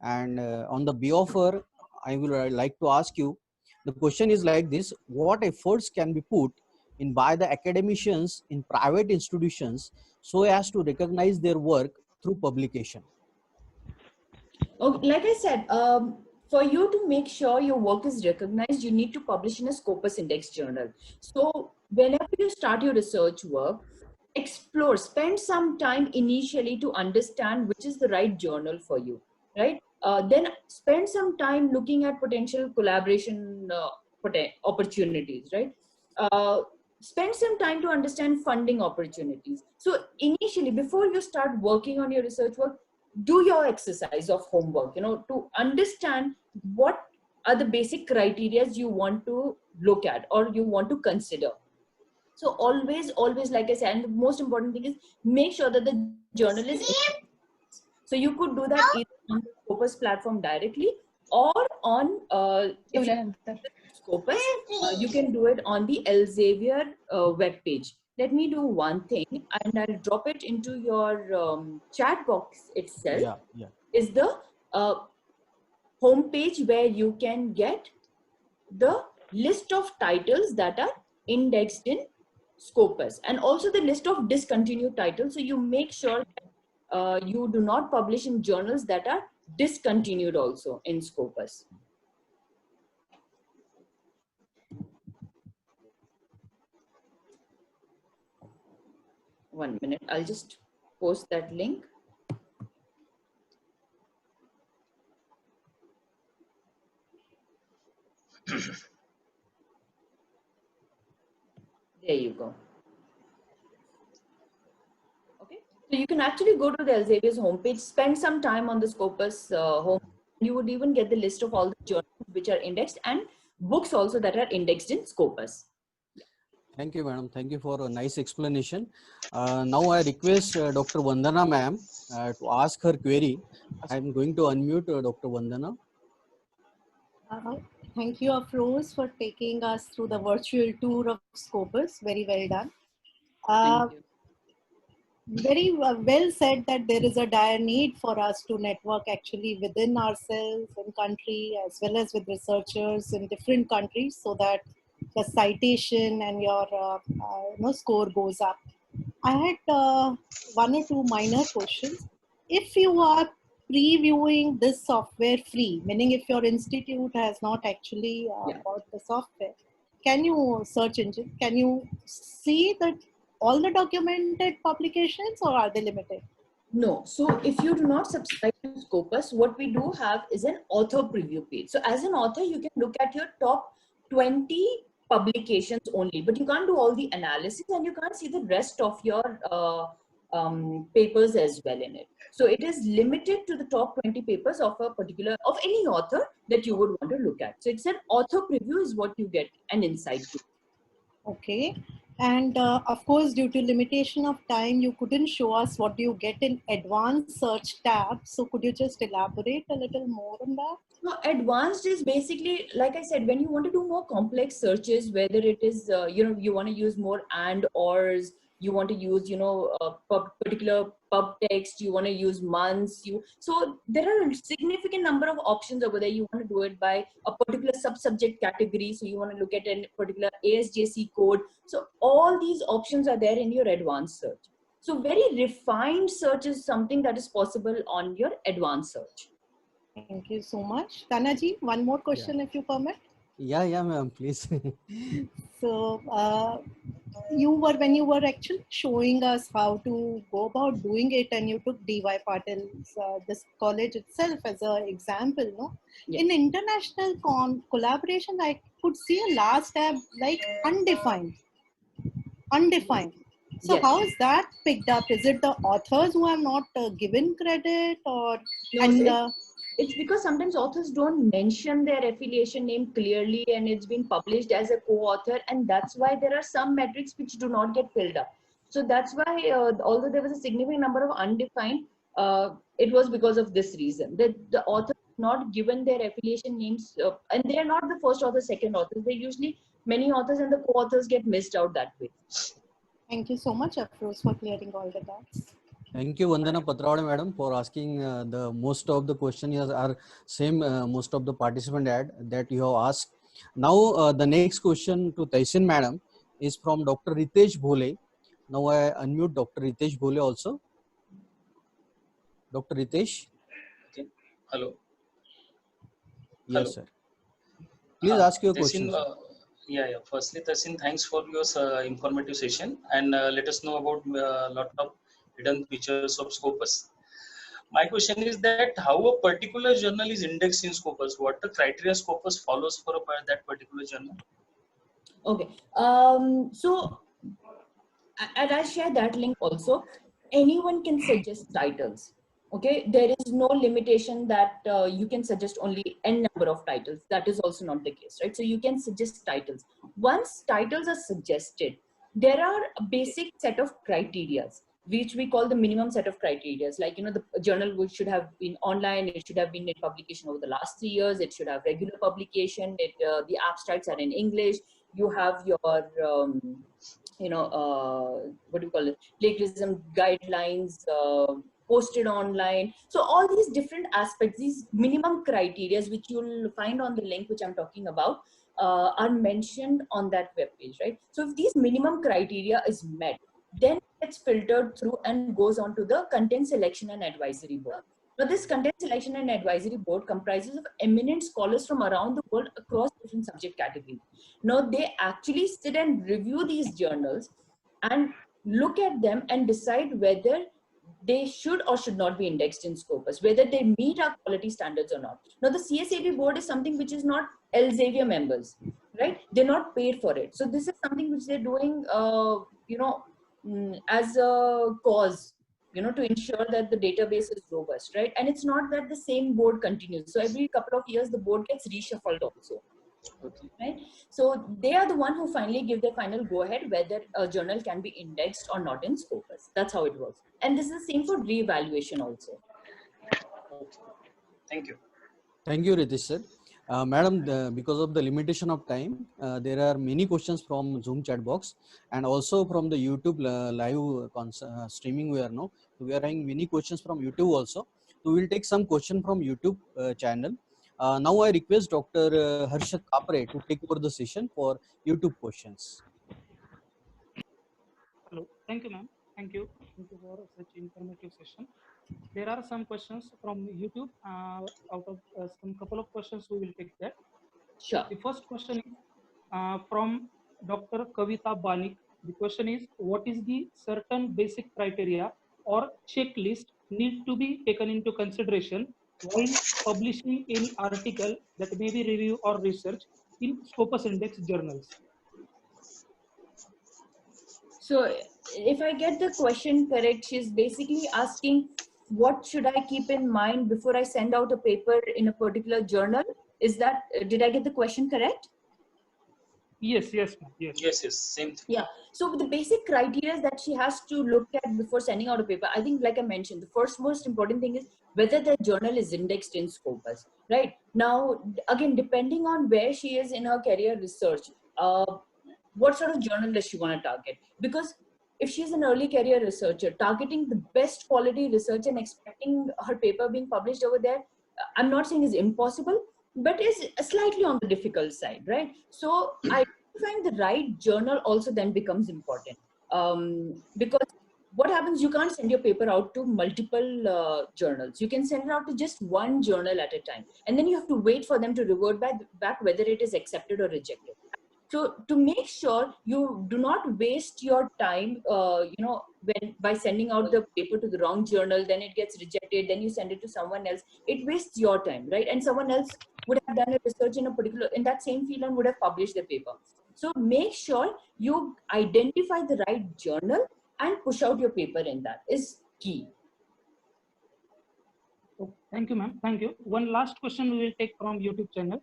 [SPEAKER 3] and on the behalf of her, I will like to ask you. The question is like this: what efforts can be put in by the academicians in private institutions so as to recognize their work through publication?
[SPEAKER 1] Okay, like I said, for you to make sure your work is recognized, you need to publish in a Scopus Index journal. So whenever you start your research work, explore, spend some time initially to understand which is the right journal for you, right? Then spend some time looking at potential collaboration opportunities, right? Spend some time to understand funding opportunities. So initially, before you start working on your research work, do your exercise of homework, to understand what are the basic criteria you want to look at or you want to consider. So always, like I said, and the most important thing is make sure that the journal is. So you could do that either on the Scopus platform directly, or on if you Scopus, you can do it on the Elsevier web page. Let me do one thing, and I'll drop it into your chat box itself.
[SPEAKER 3] Yeah, yeah.
[SPEAKER 1] Is the home page where you can get the list of titles that are indexed in Scopus, and also the list of discontinued titles. So you make sure that you do not publish in journals that are discontinued also in Scopus. One minute, I'll just post that link. So you can actually go to the Elsevier's homepage, spend some time on the Scopus home. You would even get the list of all the journals which are indexed and books also that are indexed in Scopus.
[SPEAKER 3] Thank you, madam. Thank you for a nice explanation. Now I request Dr. Vandana ma'am to ask her query. I'm going to unmute Dr. Vandana.
[SPEAKER 4] Uh, Thank you, Afroz, for taking us through the virtual tour of Scopus. Very well done.
[SPEAKER 1] Thank you.
[SPEAKER 4] Very well said that there is a dire need for us to network actually within ourselves and country as well as with researchers in different countries so that the citation and your score goes up. I had one or two minor questions. If you are previewing this software free, meaning if your institute has not actually bought the software, can you search engine? Can you see that all the documented publications or are they limited?
[SPEAKER 1] No. So if you do not subscribe to Scopus, what we do have is an author preview page. So as an author, you can look at your top 20 publications only, but you can't do all the analysis and you can't see the rest of your papers as well in it. So it is limited to the top 20 papers of a particular, of any author that you would want to look at. So it's an author preview is what you get an insight to.
[SPEAKER 4] Okay. And of course, due to limitation of time, you couldn't show us what do you get in advanced search tab. So could you just elaborate a little more on that?
[SPEAKER 1] So advanced is basically, like I said, when you want to do more complex searches, whether it is, you want to use more and ors, you want to use, particular pub text, you want to use months, so there are a significant number of options over there. You want to do it by a particular sub-subject category. So you want to look at a particular ASJC code. So all these options are there in your advanced search. So very refined search is something that is possible on your advanced search.
[SPEAKER 4] Thank you so much. Tanaji, one more question if you permit.
[SPEAKER 3] Yeah, ma'am, please.
[SPEAKER 4] So when you were actually showing us how to go about doing it and you took DY Patil's, this college itself as an example, no?
[SPEAKER 1] Yeah.
[SPEAKER 4] In international collaboration, I could see a last tab like undefined. So
[SPEAKER 1] Yes.
[SPEAKER 4] how is that picked up? Is it the authors who have not given credit or?
[SPEAKER 1] No, it's because sometimes authors don't mention their affiliation name clearly and it's been published as a co-author, and that's why there are some metrics which do not get filled up. So that's why, although there was a significant number of undefined, it was because of this reason that the authors not given their affiliation names, and they are not the first author, second authors. They usually many authors and the co-authors get missed out that way.
[SPEAKER 4] Thank you so much, Afroz, for clearing all the doubts.
[SPEAKER 3] Thank you, Vandana Patrawade madam, for asking the most of the questions are same most of the participant had that you have asked. Now the next question to Taisin madam is from Dr. Ritesh Bhole. Now I unmute Dr. Ritesh Bhole also. Dr. Ritesh.
[SPEAKER 5] Okay. Hello.
[SPEAKER 3] Yes,
[SPEAKER 5] Hello.
[SPEAKER 3] sir. Please ask your question.
[SPEAKER 5] Yeah. Firstly, Taisin, thanks for your informative session and let us know about a lot of hidden features of Scopus. My question is that how a particular journal is indexed in Scopus? What the criteria Scopus follows for that particular journal?
[SPEAKER 1] Okay. So, and I'll share that link also. Anyone can suggest titles. Okay. There is no limitation that you can suggest only n number of titles. That is also not the case, right? So you can suggest titles. Once titles are suggested, there are a basic set of criteria which we call the minimum set of criteria. Like, the journal should have been online, it should have been in publication over the last 3 years, it should have regular publication, the abstracts are in English, you have your, what do you call it, plagiarism guidelines posted online. So all these different aspects, these minimum criteria, which you'll find on the link which I'm talking about, are mentioned on that web page, right? So if these minimum criteria is met, then it's filtered through and goes on to the content selection and advisory board. Now, this content selection and advisory board comprises of eminent scholars from around the world across different subject categories. Now, they actually sit and review these journals and look at them and decide whether they should or should not be indexed in Scopus, whether they meet our quality standards or not. Now, the CSAB board is something which is not Elsevier members, right? They're not paid for it. So this is something which they're doing, as a cause, to ensure that the database is robust, right? And it's not that the same board continues. So every couple of years, the board gets reshuffled also,
[SPEAKER 5] Okay.
[SPEAKER 1] right? So they are the one who finally give their final go ahead whether a journal can be indexed or not in Scopus. That's how it works. And this is the same for reevaluation also.
[SPEAKER 5] Okay. Thank you.
[SPEAKER 3] Thank you, Ritesh sir. Madam, because of the limitation of time, there are many questions from Zoom chat box and also from the YouTube live streaming we are now. We are having many questions from YouTube also. So we will take some question from YouTube channel. Now I request Dr. Harshad Kapre to take over the session for YouTube questions.
[SPEAKER 6] Hello. Thank you, ma'am. Thank you. Thank you for such informative session. There are some questions from YouTube. Out of some couple of questions, we will take that.
[SPEAKER 1] Sure.
[SPEAKER 6] The first question is from Dr. Kavita Banik. The question is, what is the certain basic criteria or checklist need to be taken into consideration while publishing any article that may be review or research in Scopus Index journals?
[SPEAKER 1] So if I get the question correct, she's basically asking, what should I keep in mind before I send out a paper in a particular journal? Is that, did I get the question correct?
[SPEAKER 6] Yes, yes, ma'am. Yes.
[SPEAKER 5] Yes, yes, same thing.
[SPEAKER 1] Yeah. So the basic criteria that she has to look at before sending out a paper, I think, like I mentioned, the first most important thing is whether the journal is indexed in Scopus, right? Now, again, depending on where she is in her career research, what sort of journal does she want to target? Because if she's an early career researcher, targeting the best quality research and expecting her paper being published over there, I'm not saying is impossible, but is slightly on the difficult side, right? So identifying the right journal also then becomes important, because what happens, you can't send your paper out to multiple journals. You can send it out to just one journal at a time, and then you have to wait for them to revert back whether it is accepted or rejected. So to make sure you do not waste your time, by sending out the paper to the wrong journal, then it gets rejected, then you send it to someone else, it wastes your time, right? And someone else would have done a research in that same field and would have published the paper. So make sure you identify the right journal and push out your paper in that is key.
[SPEAKER 6] Oh, thank you, ma'am. Thank you. One last question we will take from YouTube channel.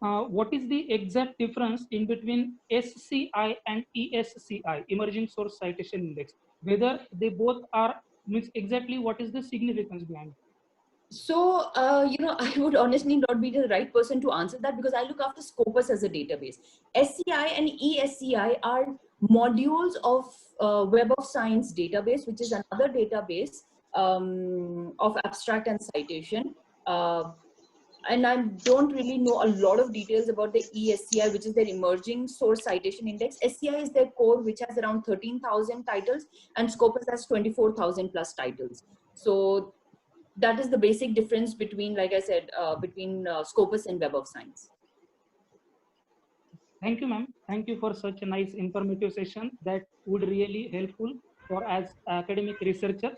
[SPEAKER 6] What is the exact difference in between SCI and ESCI, Emerging Source Citation Index? Whether they both are, means exactly what is the significance behind it?
[SPEAKER 1] So, I would honestly not be the right person to answer that because I look after Scopus as a database. SCI and ESCI are modules of Web of Science database, which is another database of abstract and citation. And I don't really know a lot of details about the ESCI, which is their Emerging Source Citation Index. SCI is their core, which has around 13,000 titles, and Scopus has 24,000 plus titles. So that is the basic difference between, like I said, between Scopus and Web of Science.
[SPEAKER 6] Thank you, ma'am. Thank you for such a nice informative session that would really helpful for as academic researchers.